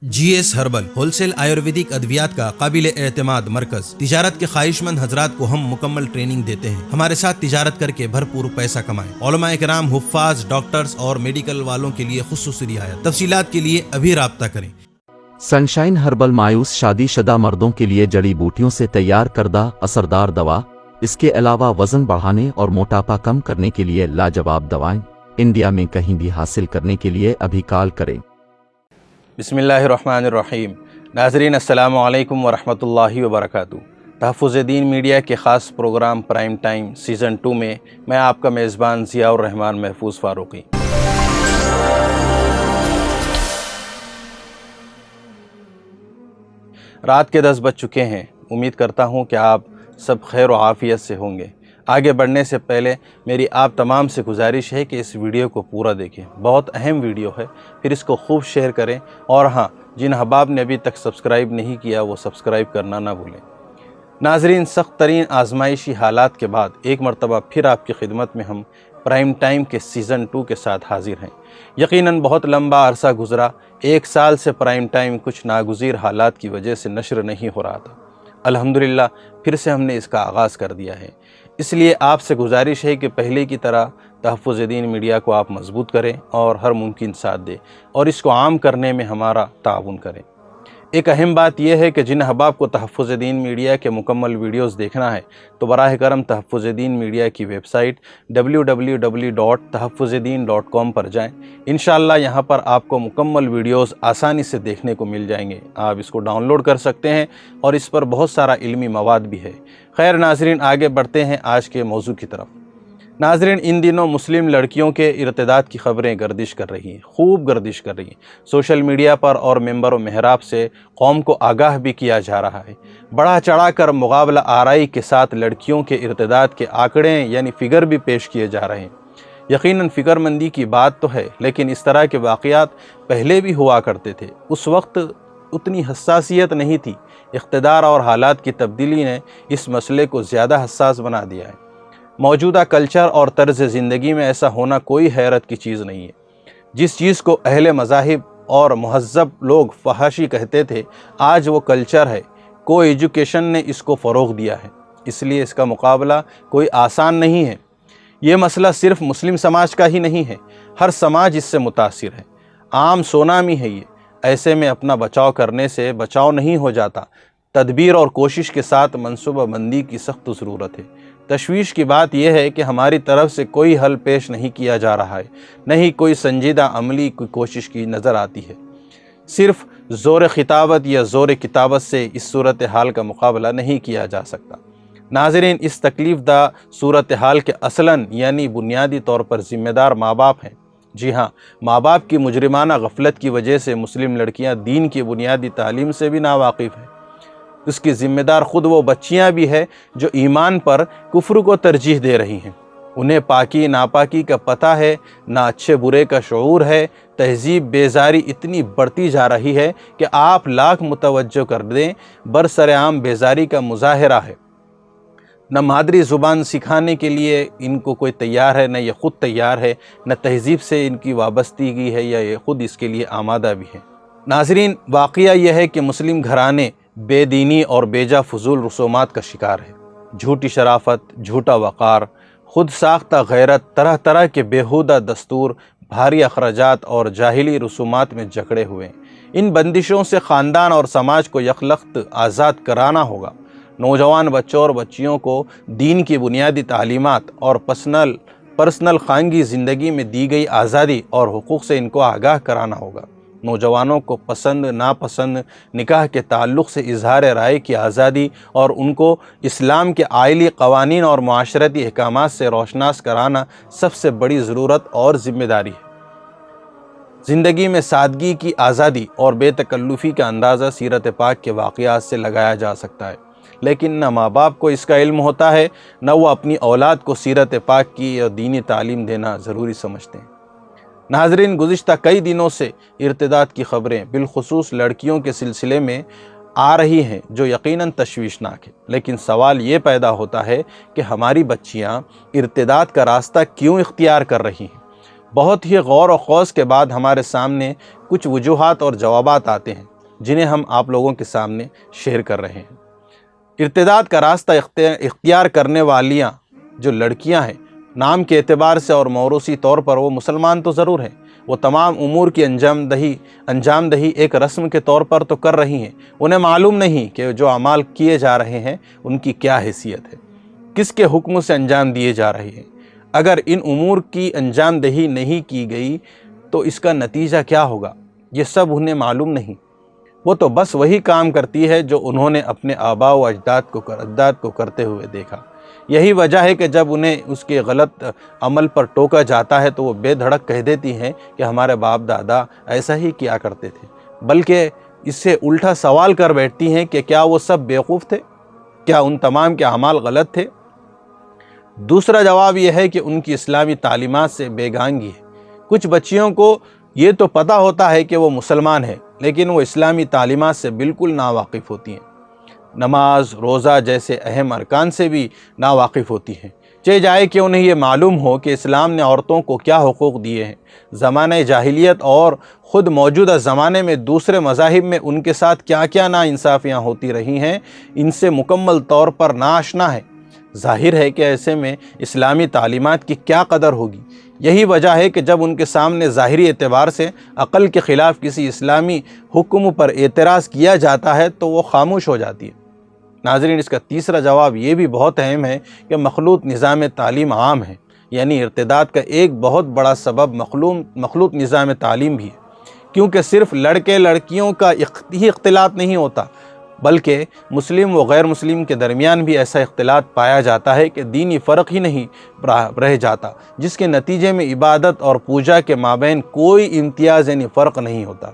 GS herbal wholesale Ayurvedic ادویات کا قابل اعتماد مرکز۔ تجارت کے خواہش مند حضرات کو ہم مکمل ٹریننگ دیتے ہیں۔ ہمارے ساتھ تجارت کر کے بھرپور پیسہ کمائیں۔ علماء کرام، حفاظ، ڈاکٹرز اور میڈیکل والوں کے لیے خصوصی رعایت۔ تفصیلات کے لیے ابھی رابطہ کریں۔ سنشائن ہربل مایوس شادی شدہ مردوں کے لیے جڑی بوٹیوں سے تیار کردہ اثردار دوا۔ اس کے علاوہ وزن بڑھانے اور موٹاپا کم کرنے کے لیے لاجواب دوائیں انڈیا میں کہیں بھی حاصل کرنے کے لیے ابھی کال کریں۔ بسم اللہ الرحمن الرحیم۔ ناظرین السلام علیکم ورحمۃ اللہ وبرکاتہ۔ تحفظ دین میڈیا کے خاص پروگرام پرائم ٹائم سیزن 2 میں آپ کا میزبان ضیاء الرحمن محفوظ فاروقی۔ رات کے 10 بج چکے ہیں۔ امید کرتا ہوں کہ آپ سب خیر و عافیت سے ہوں گے۔ آگے بڑھنے سے پہلے میری آپ تمام سے گزارش ہے کہ اس ویڈیو کو پورا دیکھیں۔ بہت اہم ویڈیو ہے، پھر اس کو خوب شیئر کریں، اور ہاں، جن احباب نے ابھی تک سبسکرائب نہیں کیا وہ سبسکرائب کرنا نہ بھولیں۔ ناظرین، سخت ترین آزمائشی حالات کے بعد ایک مرتبہ پھر آپ کی خدمت میں ہم پرائم ٹائم کے سیزن 2 کے ساتھ حاضر ہیں۔ یقیناً بہت لمبا عرصہ گزرا، 1 سال سے پرائم ٹائم کچھ ناگزیر حالات کی وجہ سے نشر نہیں ہو رہا تھا۔ الحمدللہ پھر سے ہم نے اس کا آغاز کر دیا ہے۔ اس لیے آپ سے گزارش ہے کہ پہلے کی طرح تحفظ دین میڈیا کو آپ مضبوط کریں اور ہر ممکن ساتھ دیں، اور اس کو عام کرنے میں ہمارا تعاون کریں۔ ایک اہم بات یہ ہے کہ جن احباب کو تحفظ دین میڈیا کے مکمل ویڈیوز دیکھنا ہے تو براہ کرم تحفظ دین میڈیا کی ویب سائٹ www.tahfuzdeen.com پر جائیں۔ انشاءاللہ یہاں پر آپ کو مکمل ویڈیوز آسانی سے دیکھنے کو مل جائیں گے۔ آپ اس کو ڈاؤن لوڈ کر سکتے ہیں اور اس پر بہت سارا علمی مواد بھی ہے۔ خیر ناظرین، آگے بڑھتے ہیں آج کے موضوع کی طرف۔ ناظرین، ان دنوں مسلم لڑکیوں کے ارتداد کی خبریں گردش کر رہی ہیں، خوب گردش کر رہی ہیں۔ سوشل میڈیا پر اور ممبر و محراب سے قوم کو آگاہ بھی کیا جا رہا ہے۔ بڑھا چڑھا کر مقابلہ آرائی کے ساتھ لڑکیوں کے ارتداد کے آنکڑے یعنی فگر بھی پیش کیے جا رہے ہیں۔ یقیناً فکر مندی کی بات تو ہے، لیکن اس طرح کے واقعات پہلے بھی ہوا کرتے تھے۔ اس وقت اتنی حساسیت نہیں تھی۔ اقتدار اور حالات کی تبدیلی نے اس مسئلے کو زیادہ حساس بنا دیا ہے۔ موجودہ کلچر اور طرز زندگی میں ایسا ہونا کوئی حیرت کی چیز نہیں ہے۔ جس چیز کو اہل مذاہب اور مہذب لوگ فحاشی کہتے تھے، آج وہ کلچر ہے۔ کو ایجوکیشن نے اس کو فروغ دیا ہے، اس لیے اس کا مقابلہ کوئی آسان نہیں ہے۔ یہ مسئلہ صرف مسلم سماج کا ہی نہیں ہے، ہر سماج اس سے متاثر ہے۔ عام سونامی ہے یہ۔ ایسے میں اپنا بچاؤ کرنے سے بچاؤ نہیں ہو جاتا۔ تدبیر اور کوشش کے ساتھ منصوبہ بندی کی سخت ضرورت ہے۔ تشویش کی بات یہ ہے کہ ہماری طرف سے کوئی حل پیش نہیں کیا جا رہا ہے، نہ ہی کوئی سنجیدہ عملی کی کوشش کی نظر آتی ہے۔ صرف زور خطابت یا زور کتابت سے اس صورتحال کا مقابلہ نہیں کیا جا سکتا۔ ناظرین، اس تکلیف دہ صورتحال کے اصلاً یعنی بنیادی طور پر ذمہ دار ماں باپ ہیں۔ جی ہاں، ماں باپ کی مجرمانہ غفلت کی وجہ سے مسلم لڑکیاں دین کی بنیادی تعلیم سے بھی ناواقف ہیں۔ اس کی ذمہ دار خود وہ بچیاں بھی ہیں جو ایمان پر کفر کو ترجیح دے رہی ہیں۔ انہیں پاکی ناپاکی کا پتہ ہے، نہ اچھے برے کا شعور ہے۔ تہذیب بیزاری اتنی بڑھتی جا رہی ہے کہ آپ لاکھ متوجہ کر دیں، برسر عام بیزاری کا مظاہرہ ہے۔ نہ مادری زبان سکھانے کے لیے ان کو کوئی تیار ہے، نہ یہ خود تیار ہے، نہ تہذیب سے ان کی وابستگی ہے یا یہ خود اس کے لیے آمادہ بھی ہے۔ ناظرین، واقعہ یہ ہے کہ مسلم گھرانے بے دینی اور بیجا فضول رسومات کا شکار ہے۔ جھوٹی شرافت، جھوٹا وقار، خود ساختہ غیرت، طرح طرح کے بیہودہ دستور، بھاری اخراجات اور جاہلی رسومات میں جکڑے ہوئے ہیں۔ ان بندشوں سے خاندان اور سماج کو یکلخت آزاد کرانا ہوگا۔ نوجوان بچوں اور بچیوں کو دین کی بنیادی تعلیمات اور پرسنل خانگی زندگی میں دی گئی آزادی اور حقوق سے ان کو آگاہ کرانا ہوگا۔ نوجوانوں کو پسند ناپسند نکاح کے تعلق سے اظہار رائے کی آزادی اور ان کو اسلام کے آئلی قوانین اور معاشرتی احکامات سے روشناس کرانا سب سے بڑی ضرورت اور ذمہ داری ہے۔ زندگی میں سادگی کی آزادی اور بے تکلفی کا اندازہ سیرت پاک کے واقعات سے لگایا جا سکتا ہے، لیکن نہ ماں باپ کو اس کا علم ہوتا ہے، نہ وہ اپنی اولاد کو سیرت پاک کی اور دینی تعلیم دینا ضروری سمجھتے ہیں۔ ناظرین، گزشتہ کئی دنوں سے ارتداد کی خبریں بالخصوص لڑکیوں کے سلسلے میں آ رہی ہیں جو یقیناً تشویشناک ہے، لیکن سوال یہ پیدا ہوتا ہے کہ ہماری بچیاں ارتداد کا راستہ کیوں اختیار کر رہی ہیں؟ بہت ہی غور و خوض کے بعد ہمارے سامنے کچھ وجوہات اور جوابات آتے ہیں جنہیں ہم آپ لوگوں کے سامنے شیئر کر رہے ہیں۔ ارتداد کا راستہ اختیار کرنے والیاں جو لڑکیاں ہیں، نام کے اعتبار سے اور موروثی طور پر وہ مسلمان تو ضرور ہیں، وہ تمام امور کی انجام دہی ایک رسم کے طور پر تو کر رہی ہیں۔ انہیں معلوم نہیں کہ جو اعمال کیے جا رہے ہیں ان کی کیا حیثیت ہے، کس کے حکم سے انجام دیے جا رہے ہیں۔ اگر ان امور کی انجام دہی نہیں کی گئی تو اس کا نتیجہ کیا ہوگا، یہ سب انہیں معلوم نہیں۔ وہ تو بس وہی کام کرتی ہے جو انہوں نے اپنے آباء و اجداد کو کرتے ہوئے دیکھا۔ یہی وجہ ہے کہ جب انہیں اس کے غلط عمل پر ٹوکا جاتا ہے تو وہ بے دھڑک کہہ دیتی ہیں کہ ہمارے باپ دادا ایسا ہی کیا کرتے تھے، بلکہ اس سے الٹا سوال کر بیٹھتی ہیں کہ کیا وہ سب بیوقوف تھے؟ کیا ان تمام کے اعمال غلط تھے؟ دوسرا جواب یہ ہے کہ ان کی اسلامی تعلیمات سے بےگانگی ہے۔ کچھ بچیوں کو یہ تو پتہ ہوتا ہے کہ وہ مسلمان ہیں، لیکن وہ اسلامی تعلیمات سے بالکل ناواقف ہوتی ہیں۔ نماز، روزہ جیسے اہم ارکان سے بھی ناواقف ہوتی ہیں، چاہے جائے کہ انہیں یہ معلوم ہو کہ اسلام نے عورتوں کو کیا حقوق دیے ہیں۔ زمانہ جاہلیت اور خود موجودہ زمانے میں دوسرے مذاہب میں ان کے ساتھ کیا کیا ناانصافیاں ہوتی رہی ہیں، ان سے مکمل طور پر ناآشنا ہے۔ ظاہر ہے کہ ایسے میں اسلامی تعلیمات کی کیا قدر ہوگی۔ یہی وجہ ہے کہ جب ان کے سامنے ظاہری اعتبار سے عقل کے خلاف کسی اسلامی حکم پر اعتراض کیا جاتا ہے تو وہ خاموش ہو جاتی ہے۔ ناظرین، اس کا تیسرا جواب یہ بھی بہت اہم ہے کہ مخلوط نظام تعلیم عام ہے، یعنی ارتداد کا ایک بہت بڑا سبب مخلوط نظام تعلیم بھی ہے، کیونکہ صرف لڑکے لڑکیوں کا ہی اختلاط نہیں ہوتا، بلکہ مسلم و غیر مسلم کے درمیان بھی ایسا اختلاط پایا جاتا ہے کہ دینی فرق ہی نہیں رہ جاتا، جس کے نتیجے میں عبادت اور پوجا کے مابین کوئی امتیاز یعنی فرق نہیں ہوتا۔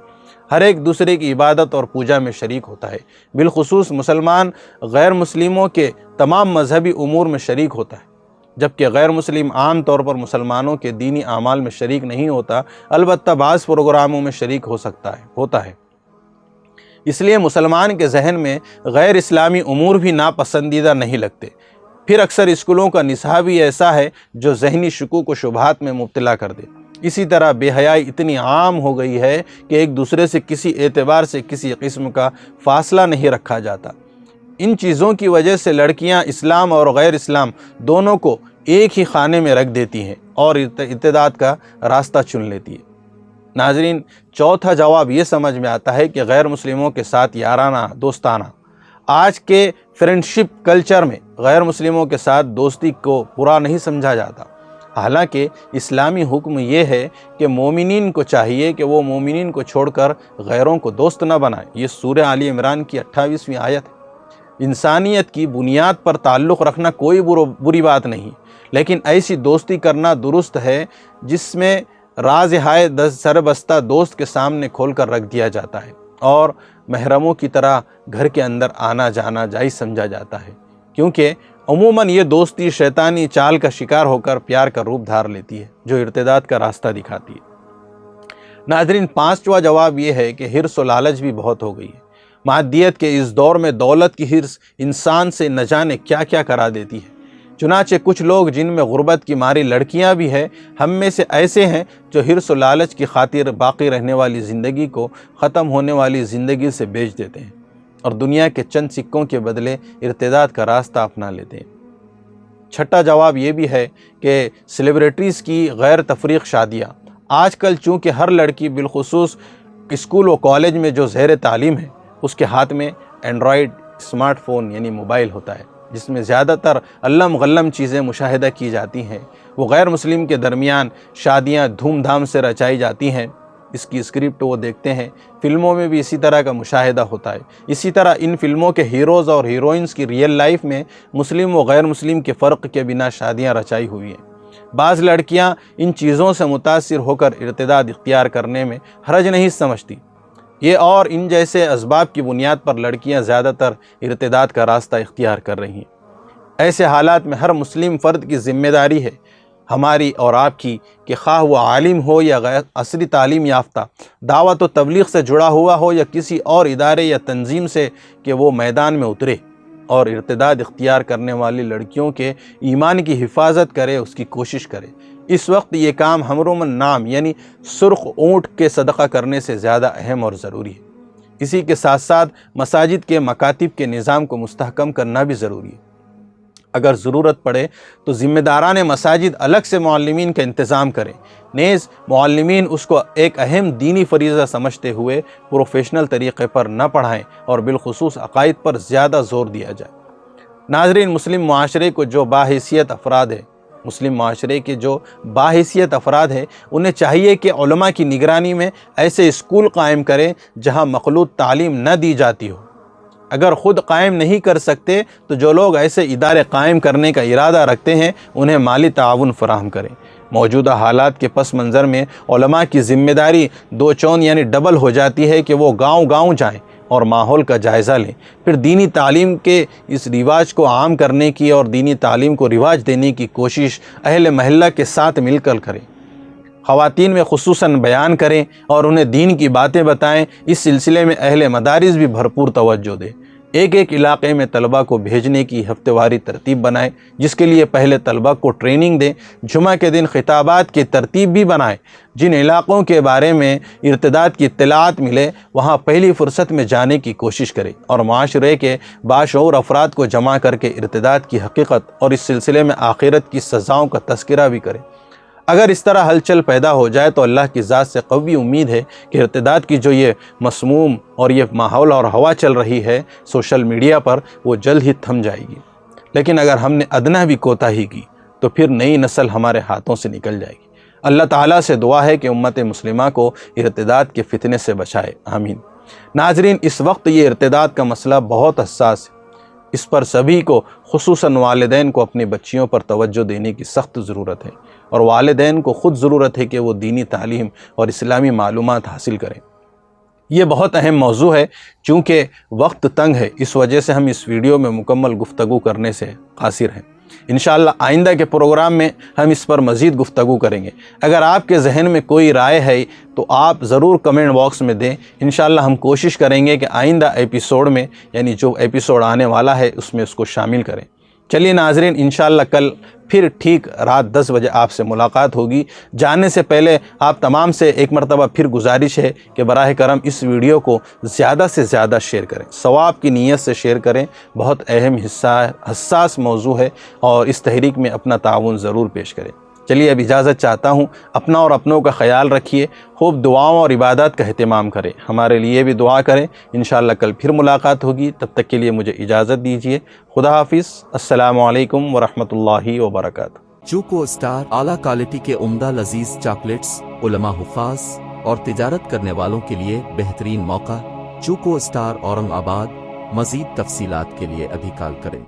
ہر ایک دوسرے کی عبادت اور پوجا میں شریک ہوتا ہے، بالخصوص مسلمان غیر مسلموں کے تمام مذہبی امور میں شریک ہوتا ہے، جبکہ غیر مسلم عام طور پر مسلمانوں کے دینی اعمال میں شریک نہیں ہوتا، البتہ بعض پروگراموں میں شریک ہوتا ہے۔ اس لیے مسلمان کے ذہن میں غیر اسلامی امور بھی ناپسندیدہ نہیں لگتے۔ پھر اکثر اسکولوں کا نصاب ہی ایسا ہے جو ذہنی شکوک و شبہات میں مبتلا کر دے۔ اسی طرح بے حیائی اتنی عام ہو گئی ہے کہ ایک دوسرے سے کسی اعتبار سے کسی قسم کا فاصلہ نہیں رکھا جاتا۔ ان چیزوں کی وجہ سے لڑکیاں اسلام اور غیر اسلام دونوں کو ایک ہی خانے میں رکھ دیتی ہیں اور ارتداد کا راستہ چن لیتی ہے۔ ناظرین، چوتھا جواب یہ سمجھ میں آتا ہے کہ غیر مسلموں کے ساتھ یارانہ دوستانہ۔ آج کے فرینڈشپ کلچر میں غیر مسلموں کے ساتھ دوستی کو برا نہیں سمجھا جاتا، حالانکہ اسلامی حکم یہ ہے کہ مومنین کو چاہیے کہ وہ مومنین کو چھوڑ کر غیروں کو دوست نہ بنائے۔ یہ سورہ آل عمران کی 28ویں آیت ہے۔ انسانیت کی بنیاد پر تعلق رکھنا کوئی بری بات نہیں، لیکن ایسی دوستی کرنا درست ہے جس میں راز ہائے سربستہ دوست کے سامنے کھول کر رکھ دیا جاتا ہے اور محرموں کی طرح گھر کے اندر آنا جانا جائز سمجھا جاتا ہے، کیونکہ عموماً یہ دوستی شیطانی چال کا شکار ہو کر پیار کا روپ دھار لیتی ہے جو ارتداد کا راستہ دکھاتی ہے۔ ناظرین، پانچواں جواب یہ ہے کہ حرص و لالچ بھی بہت ہو گئی ہے۔ مادیت کے اس دور میں دولت کی حرص انسان سے نہ جانے کیا کیا کرا دیتی ہے۔ چنانچہ کچھ لوگ، جن میں غربت کی ماری لڑکیاں بھی ہیں، ہم میں سے ایسے ہیں جو حرص و لالچ کی خاطر باقی رہنے والی زندگی کو ختم ہونے والی زندگی سے بیچ دیتے ہیں اور دنیا کے چند سکوں کے بدلے ارتداد کا راستہ اپنا لیتے ہیں۔ چھٹا جواب یہ بھی ہے کہ سیلیبریٹیز کی غیر تفریق شادیاں۔ آج کل چونکہ ہر لڑکی بالخصوص اسکول و کالج میں جو زیر تعلیم ہے، اس کے ہاتھ میں اینڈرائیڈ اسمارٹ فون یعنی موبائل ہوتا ہے، جس میں زیادہ تر علم غلم چیزیں مشاہدہ کی جاتی ہیں۔ وہ غیر مسلم کے درمیان شادیاں دھوم دھام سے رچائی جاتی ہیں، اس کی اسکرپٹ وہ دیکھتے ہیں۔ فلموں میں بھی اسی طرح کا مشاہدہ ہوتا ہے۔ اسی طرح ان فلموں کے ہیروز اور ہیروئنز کی ریئل لائف میں مسلم و غیر مسلم کے فرق کے بنا شادیاں رچائی ہوئی ہیں۔ بعض لڑکیاں ان چیزوں سے متاثر ہو کر ارتداد اختیار کرنے میں حرج نہیں سمجھتی۔ یہ اور ان جیسے اسباب کی بنیاد پر لڑکیاں زیادہ تر ارتداد کا راستہ اختیار کر رہی ہیں۔ ایسے حالات میں ہر مسلم فرد کی ذمہ داری ہے، ہماری اور آپ کی، کہ خواہ وہ عالم ہو یا غیر عصری تعلیم یافتہ، دعوت و تبلیغ سے جڑا ہوا ہو یا کسی اور ادارے یا تنظیم سے، کہ وہ میدان میں اترے اور ارتداد اختیار کرنے والی لڑکیوں کے ایمان کی حفاظت کرے، اس کی کوشش کرے۔ اس وقت یہ کام حمرم النام یعنی سرخ اونٹ کے صدقہ کرنے سے زیادہ اہم اور ضروری ہے۔ اسی کے ساتھ ساتھ مساجد کے مکاتب کے نظام کو مستحکم کرنا بھی ضروری ہے۔ اگر ضرورت پڑے تو ذمہ داران مساجد الگ سے معلمین کا انتظام کریں، نیز معلمین اس کو ایک اہم دینی فریضہ سمجھتے ہوئے پروفیشنل طریقے پر نہ پڑھائیں اور بالخصوص عقائد پر زیادہ زور دیا جائے۔ ناظرین، مسلم معاشرے کو جو باحیثیت افراد ہیں انہیں چاہیے کہ علماء کی نگرانی میں ایسے اسکول قائم کریں جہاں مخلوط تعلیم نہ دی جاتی ہو۔ اگر خود قائم نہیں کر سکتے تو جو لوگ ایسے ادارے قائم کرنے کا ارادہ رکھتے ہیں انہیں مالی تعاون فراہم کریں۔ موجودہ حالات کے پس منظر میں علماء کی ذمہ داری دو چون یعنی ڈبل ہو جاتی ہے کہ وہ گاؤں گاؤں جائیں اور ماحول کا جائزہ لیں، پھر دینی تعلیم کے اس رواج کو عام کرنے کی اور دینی تعلیم کو رواج دینے کی کوشش اہل محلہ کے ساتھ مل کر کریں۔ خواتین میں خصوصاً بیان کریں اور انہیں دین کی باتیں بتائیں۔ اس سلسلے میں اہل مدارس بھی بھرپور توجہ دیں۔ ایک علاقے میں طلبہ کو بھیجنے کی ہفتہ واری ترتیب بنائیں، جس کے لیے پہلے طلبہ کو ٹریننگ دیں۔ جمعہ کے دن خطابات کی ترتیب بھی بنائیں۔ جن علاقوں کے بارے میں ارتداد کی اطلاعات ملے وہاں پہلی فرصت میں جانے کی کوشش کریں اور معاشرے کے باشعور افراد کو جمع کر کے ارتداد کی حقیقت اور اس سلسلے میں آخرت کی سزاؤں کا تذکرہ بھی کریں۔ اگر اس طرح ہلچل پیدا ہو جائے تو اللہ کی ذات سے قوی امید ہے کہ ارتداد کی جو یہ مسموم اور یہ ماحول اور ہوا چل رہی ہے سوشل میڈیا پر، وہ جلد ہی تھم جائے گی۔ لیکن اگر ہم نے ادنا بھی کوتاہی کی تو پھر نئی نسل ہمارے ہاتھوں سے نکل جائے گی۔ اللہ تعالیٰ سے دعا ہے کہ امت مسلمہ کو ارتداد کے فتنے سے بچائے، آمین۔ ناظرین، اس وقت یہ ارتداد کا مسئلہ بہت حساس ہے۔ اس پر سبھی کو خصوصاً والدین کو اپنی بچیوں پر توجہ دینے کی سخت ضرورت ہے، اور والدین کو خود ضرورت ہے کہ وہ دینی تعلیم اور اسلامی معلومات حاصل کریں۔ یہ بہت اہم موضوع ہے، چونکہ وقت تنگ ہے، اس وجہ سے ہم اس ویڈیو میں مکمل گفتگو کرنے سے قاصر ہیں۔ انشاءاللہ آئندہ کے پروگرام میں ہم اس پر مزید گفتگو کریں گے۔ اگر آپ کے ذہن میں کوئی رائے ہے تو آپ ضرور کمنٹ باکس میں دیں۔ انشاءاللہ ہم کوشش کریں گے کہ آئندہ ایپیسوڈ میں یعنی جو ایپیسوڈ آنے والا ہے اس میں اس کو شامل کریں۔ چلیے ناظرین، انشاءاللہ کل پھر ٹھیک رات 10 بجے آپ سے ملاقات ہوگی۔ جانے سے پہلے آپ تمام سے ایک مرتبہ پھر گزارش ہے کہ براہ کرم اس ویڈیو کو زیادہ سے زیادہ شیئر کریں، ثواب کی نیت سے شیئر کریں۔ بہت اہم حساس موضوع ہے اور اس تحریک میں اپنا تعاون ضرور پیش کریں۔ چلیے اب اجازت چاہتا ہوں، اپنا اور اپنوں کا خیال رکھیے، خوب دعاؤں اور عبادات کا اہتمام کریں، ہمارے لیے بھی دعا کریں۔ انشاءاللہ کل پھر ملاقات ہوگی، تب تک کے لیے مجھے اجازت دیجیے۔ خدا حافظ، السلام علیکم ورحمۃ اللہ وبرکاتہ۔ چوکو اسٹار اعلیٰ کوالٹی کے عمدہ لذیذ چاکلیٹس، علماء حفاظ اور تجارت کرنے والوں کے لیے بہترین موقع۔ چوکو اسٹار اورنگ آباد۔ مزید تفصیلات کے لیے ابھی کال کریں۔